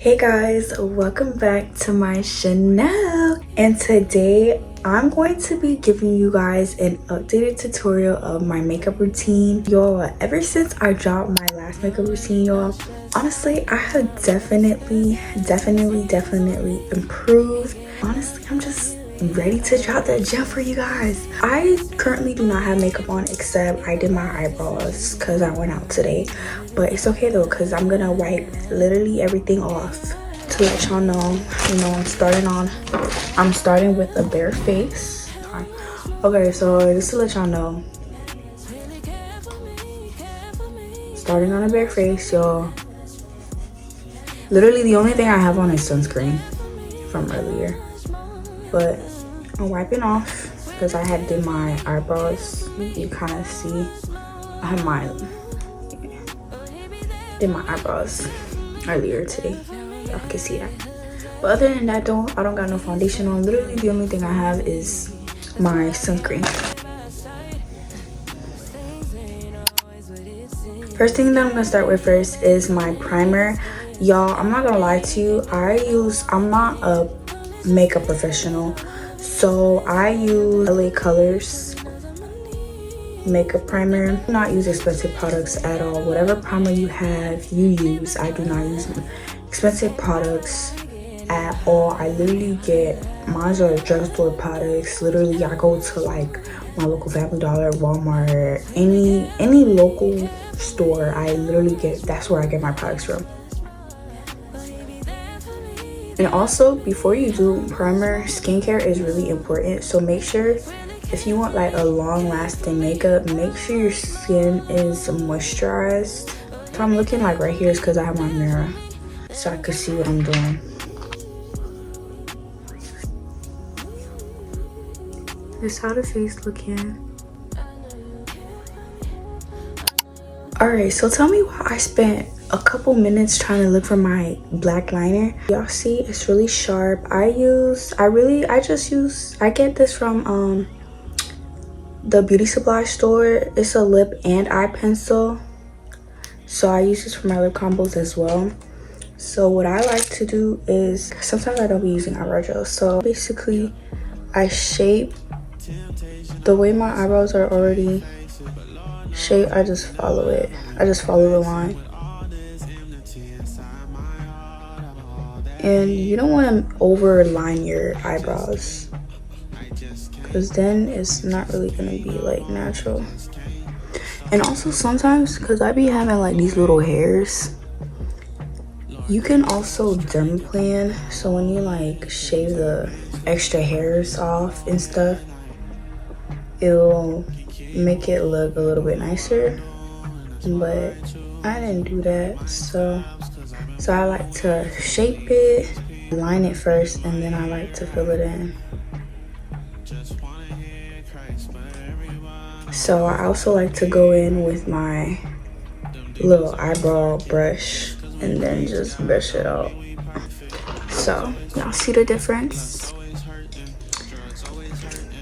Hey guys, welcome back to my channel, and today I'm going to be giving you guys an updated tutorial of my makeup routine. Y'all, ever since I dropped my last makeup routine, y'all, honestly I have definitely improved. Honestly, I'm just ready to drop that gem for you guys. I currently do not have makeup on, except I did my eyebrows because I went out today, but it's okay though because I'm gonna wipe literally everything off to let y'all know. I'm starting with a bare face. Okay, so just to let y'all know, starting on a bare face, y'all. Literally the only thing I have on is sunscreen from earlier, but I'm wiping off because I had did my eyebrows. You kind of see I have did my eyebrows earlier today. Y'all can see that. But other than that, I don't got no foundation on. Literally the only thing I have is my sunscreen. First thing that I'm gonna start with first is my primer. Y'all, I'm not gonna lie to you, I'm not a makeup professional, so I use LA Colors makeup primer. I do not use expensive products at all. Whatever primer you have, you use. I do not use expensive products at all. I literally get mine are drugstore products. Literally I go to like my local Family Dollar, Walmart, any local store. I literally that's where I get my products from. And also, before you do primer, skincare is really important. So make sure, if you want like a long lasting makeup, make sure your skin is moisturized. If I'm looking like right here, it's because I have my mirror so I can see what I'm doing. This is how the face looking. Alright, so tell me why I spent a couple minutes trying to look for my black liner. Y'all see it's really sharp. I get this from the beauty supply store. It's a lip and eye pencil, so I use this for my lip combos as well. So what I like to do is, sometimes I don't be using eyebrow gel, so basically I shape the way my eyebrows are already shaped. I just follow it. I just follow the line. And you don't want to overline your eyebrows, because then it's not really gonna be like natural. And also sometimes, because I be having like these little hairs, you can also dermaplane. So when you like shave the extra hairs off and stuff, it'll make it look a little bit nicer. But I didn't do that, so I like to shape it, line it first, and then I like to fill it in. So I also like to go in with my little eyebrow brush and then just brush it out. So y'all see the difference?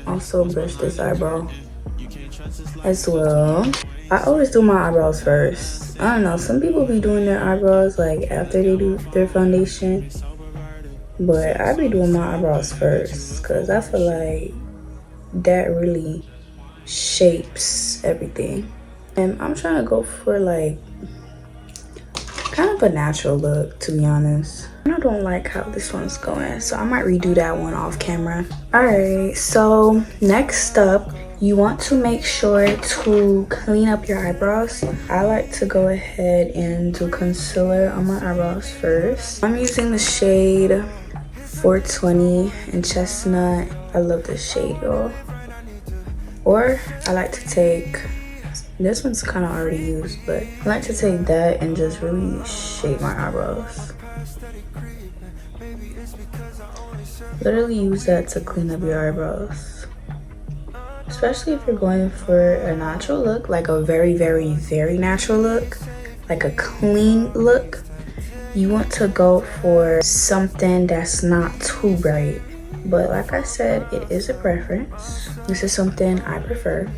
Also brush this eyebrow as well. I always do my eyebrows first. I don't know, some people be doing their eyebrows like after they do their foundation, but I be doing my eyebrows first because I feel like that really shapes everything. And I'm trying to go for like kind of a natural look, to be honest. I don't like how this one's going, so I might redo that one off camera. Alright, so next up, you want to make sure to clean up your eyebrows. I like to go ahead and do concealer on my eyebrows first. I'm using the shade 420 in Chestnut. I love this shade, y'all. Or I like to take, this one's kind of already used, but I like to take that and just really shape my eyebrows. Literally use that to clean up your eyebrows. Especially if you're going for a natural look, like a very natural look, like a clean look. You want to go for something that's not too bright. But like I said, it is a preference. This is something I prefer.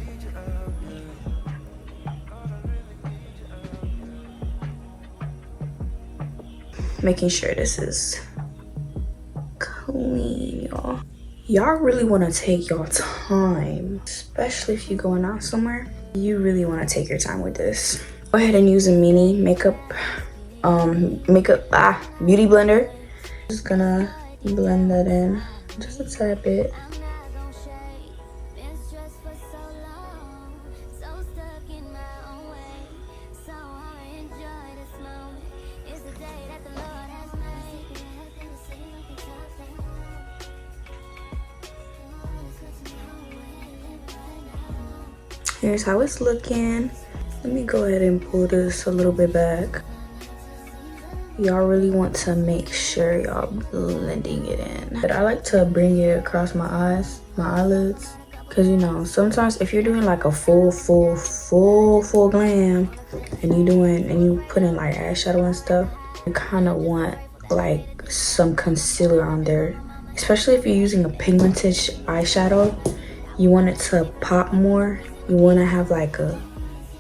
making sure this is clean, y'all. Y'all really want to take your time, especially if you're going out somewhere. You really want to take your time with this. Go ahead and use a mini makeup beauty blender. Just gonna blend that in just a tad bit. Here's how it's looking. Let me go ahead and pull this a little bit back. Y'all really want to make sure y'all blending it in. But I like to bring it across my eyes, my eyelids. Cause you know, sometimes if you're doing like a full glam and you put in like eyeshadow and stuff, you kind of want like some concealer on there. Especially if you're using a pigmented eyeshadow, you want it to pop more. You want to have like a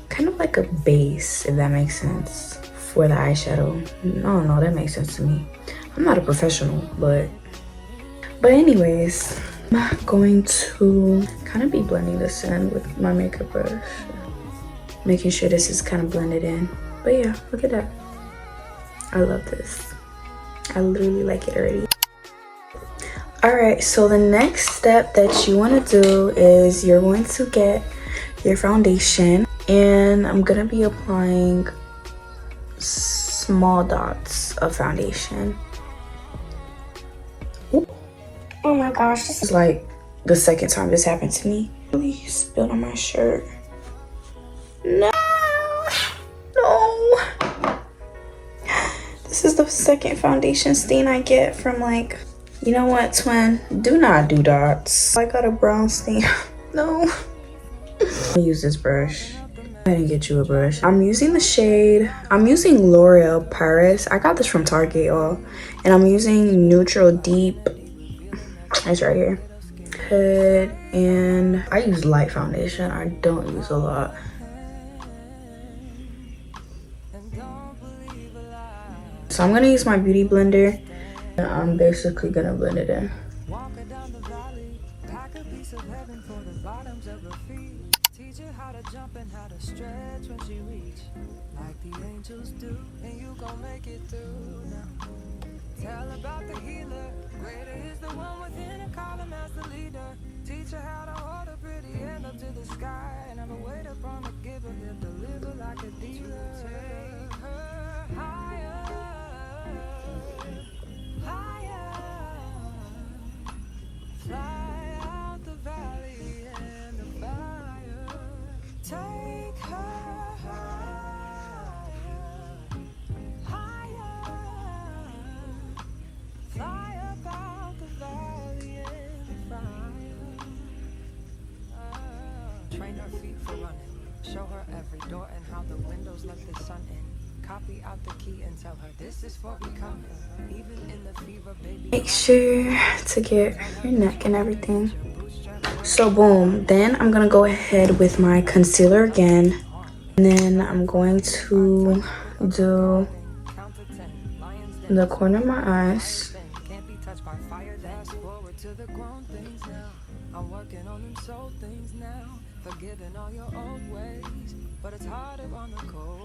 kind of like a base, if that makes sense, for the eyeshadow. I don't know, that makes sense to me. I'm not a professional, but anyways, I'm going to kind of be blending this in with my makeup brush, making sure this is kind of blended in. But yeah, look at that. I love this. I literally like it already. All right, so the next step that you want to do is you're going to get your foundation, and I'm gonna be applying small dots of foundation. Ooh. Oh my gosh, this is like the second time this happened to me. Really spilled on my shirt. No. This is the second foundation stain I get from like, you know what, twin? Do not do dots. I got a brown stain. No. I'm gonna use this brush. Go ahead and get you a brush. I'm using L'Oreal Paris. I got this from Target, y'all. And I'm using Neutral Deep. It's right here. And I use light foundation. I don't use a lot. So I'm gonna use my beauty blender. And I'm basically gonna blend it in. Teach her how to jump and how to stretch when she reach, like the angels do, and you gon' make it through now. Tell about the healer, greater is the one within, and call him as the leader. Teach her how to hold a pretty hand up to the sky, and never wait upon a giver, he'll deliver like a dealer. Take her higher, higher, fly out the valley and the fire. Take her higher, higher, fly about the valley and the fire. Train her feet for running, show her every door and how the windows let the sun in. Copy out the key and tell her this is for becoming. Even in the fever, baby. Make sure to get your neck and everything. So boom, then I'm gonna go ahead with my concealer again, and then I'm going to do the corner of my eyes.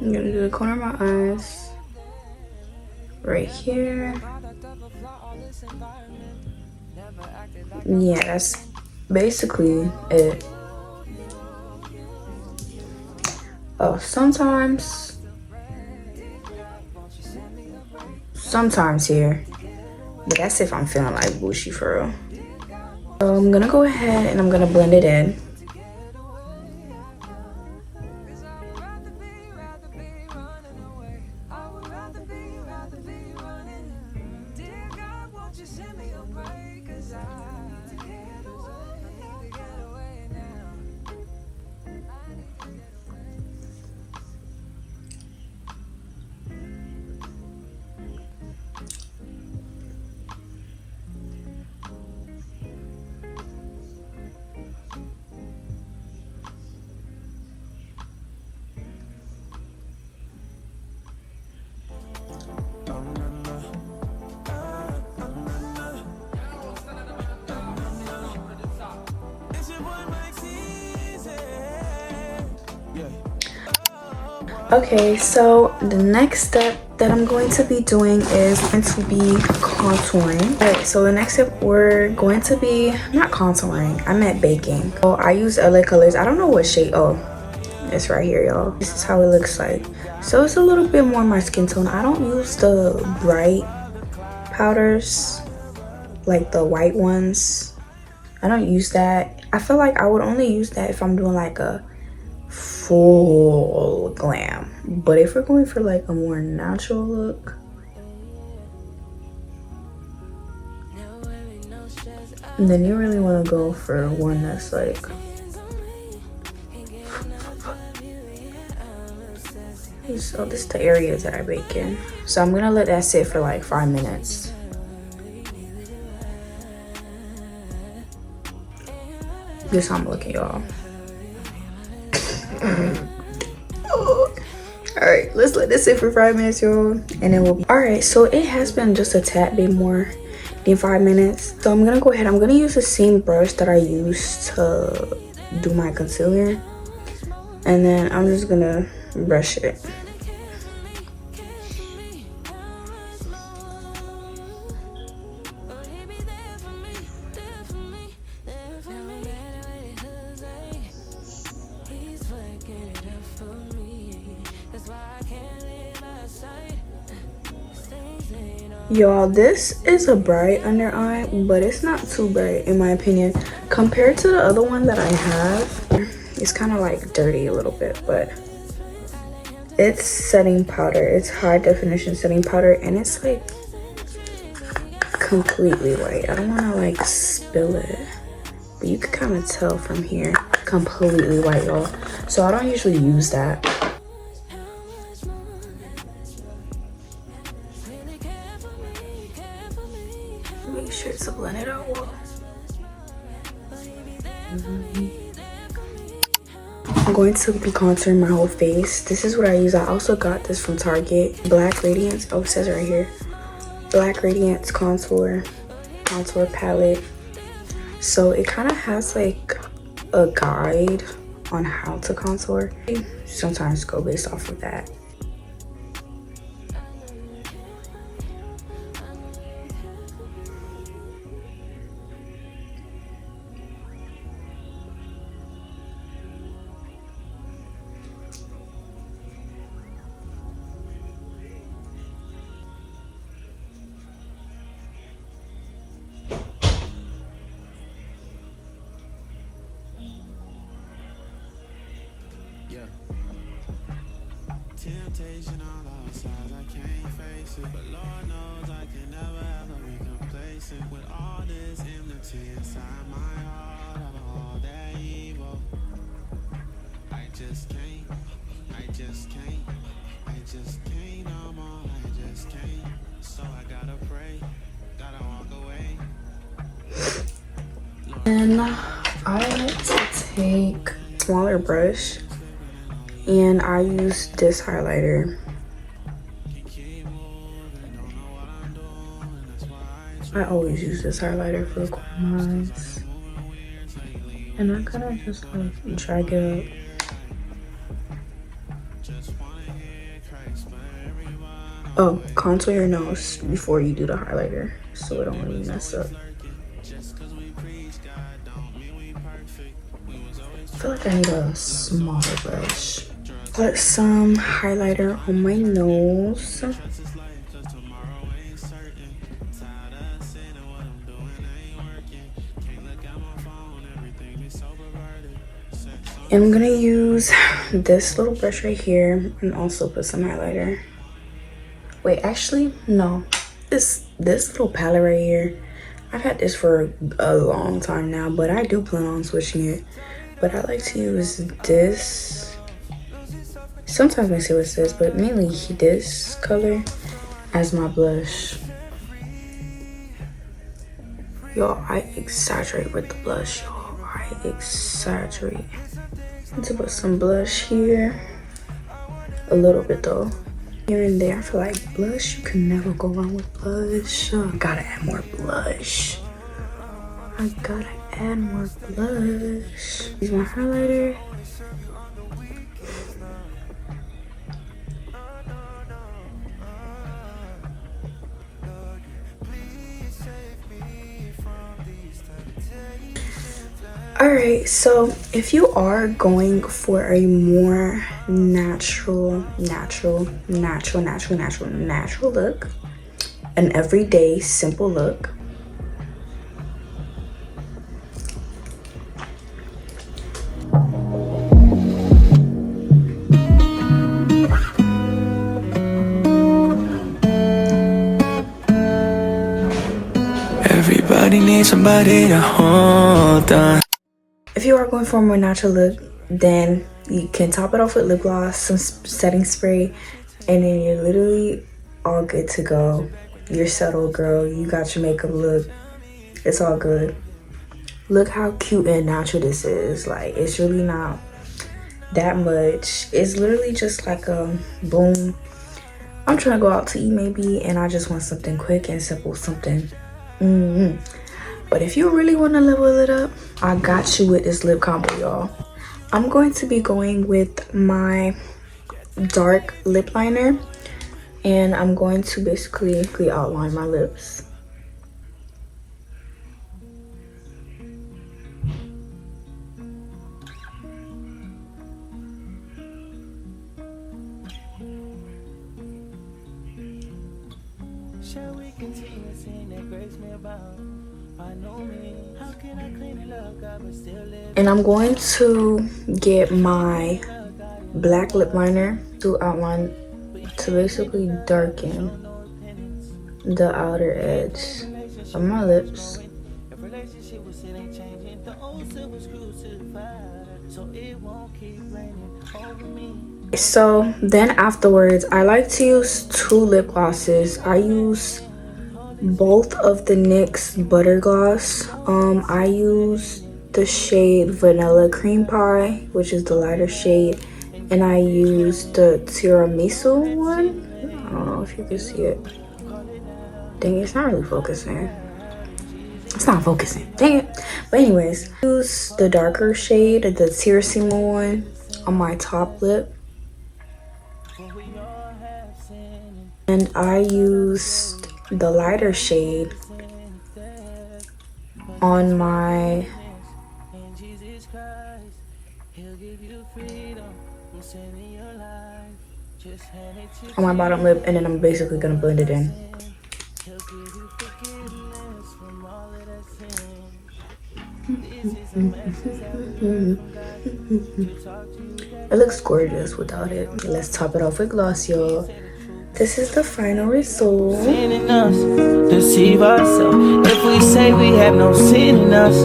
I'm gonna do the corner of my eyes right here. Yeah, that's basically it. Oh, sometimes here, but that's if I'm feeling like bushy for real. So I'm gonna go ahead and I'm gonna blend it in. Okay, so the next step that I'm going to be doing is going to be contouring. Alright, so the next step we're going to be not contouring, I meant baking. So I use LA Colors. I don't know what shade. Oh, it's right here, y'all. This is how it looks like. So it's a little bit more my skin tone. I don't use the bright powders, like the white ones. I don't use that. I feel like I would only use that if I'm doing like a full glam. But if we're going for like a more natural look, then you really want to go for one that's like so this is the areas that I bake in. So I'm gonna let that sit for like 5 minutes. This how I'm looking, y'all. Alright, let's let this sit for 5 minutes, y'all, and then we'll be alright. So it has been just a tad bit more than 5 minutes. So I'm gonna go ahead. I'm gonna use the same brush that I used to do my concealer, and then I'm just gonna brush it. Y'all, this is a bright under eye, but it's not too bright in my opinion. Compared to the other one that I have, it's kind of like dirty a little bit, but it's setting powder. It's high definition setting powder, and it's like completely white. I don't want to like spill it, but you can kind of tell from here. Completely white, y'all. So I don't usually use that. Make sure to blend it out well. I'm going to be contouring my whole face. This is what I use. I also got this from Target. Black Radiance. Oh, it says right here. Black Radiance contour palette. So it kind of has like a guide on how to contour. Sometimes go based off of that. Temptation on all sides, I can't face it. But Lord knows I can never ever be complacent. With all this enmity inside my heart, of all that evil, I just can't no more, I just can't. So I gotta pray, gotta walk away. And I like to take a smaller brush, and I use this highlighter. I always use this highlighter for the corner lines, and I kind of just like drag it up. Oh, contour your nose before you do the highlighter so it don't really mess up. I feel like I need a smaller brush. Put some highlighter on my nose. And I'm gonna use this little brush right here and also put some highlighter. Wait, actually, no. This little palette right here, I've had this for a long time now, but I do plan on switching it. But I like to use this. Sometimes I see what's this, but mainly this color as my blush. Y'all, I exaggerate with the blush, y'all. I exaggerate. I'm to put some blush here. A little bit though. Here and there. I feel like blush, you can never go wrong with blush. I gotta add more blush. I gotta add more blush. Use my highlighter. Alright, so if you are going for a more natural look, an everyday simple look, everybody needs somebody to hold on. if you are going for a more natural look, then you can top it off with lip gloss, some setting spray, and then you're literally all good to go. You're settled, girl. You got your makeup look. It's all good. Look how cute and natural this is. Like, it's really not that much. It's literally just like a boom. I'm trying to go out to eat maybe, and I just want something quick and simple, something. But if you really want to level it up, I got you with this lip combo, y'all. I'm going to be going with my dark lip liner, and I'm going to basically outline my lips. Shall we continue seeing that grace me about? By no means. How can I clean it up, God, but still live? And I'm going to get my black lip liner to outline, to basically darken the outer edge of my lips. If relationship was it ain't changing, the old silver screw to the fire, so it won't keep raining over me. So then afterwards, I like to use two lip glosses. I use both of the NYX butter gloss. I use the shade Vanilla Cream Pie, which is the lighter shade, and I use the tiramisu one. I don't know if you can see it. Dang, it's not really focusing. It's not focusing. Dang it. But anyways, I use the darker shade, the tiramisu one, on my top lip. And I used the lighter shade on my bottom lip, and then I'm basically gonna blend it in. It looks gorgeous without it. Let's top it off with gloss, y'all. This is the final result. Sin in us, deceive ourselves. If we say we have no sin in us,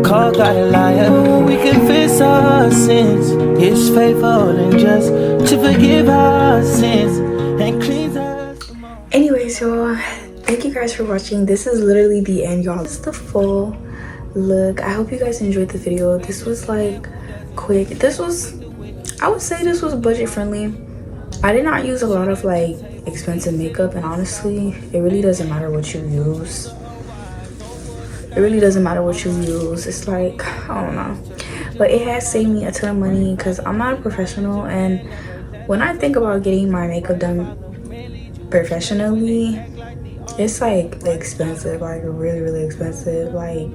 call God a liar. We confess our sins. It's faithful and just to forgive our sins and cleanse us from all. Anyways, y'all, thank you guys for watching. This is literally the end, y'all. This is the full look. I hope you guys enjoyed the video. This was like quick. I would say this was budget friendly. I did not use a lot of like expensive makeup, and honestly, it really doesn't matter what you use. It really doesn't matter what you use. It's like, I don't know, but it has saved me a ton of money because I'm not a professional, and when I think about getting my makeup done professionally, it's like expensive, like really expensive, like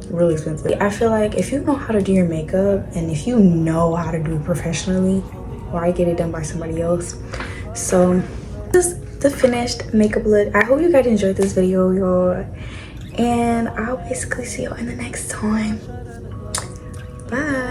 really expensive. I feel like if you know how to do your makeup, and if you know how to do it professionally, why get it done by somebody else? So this is the finished makeup look. I hope you guys enjoyed this video, y'all, and I'll basically see you in the next time. Bye.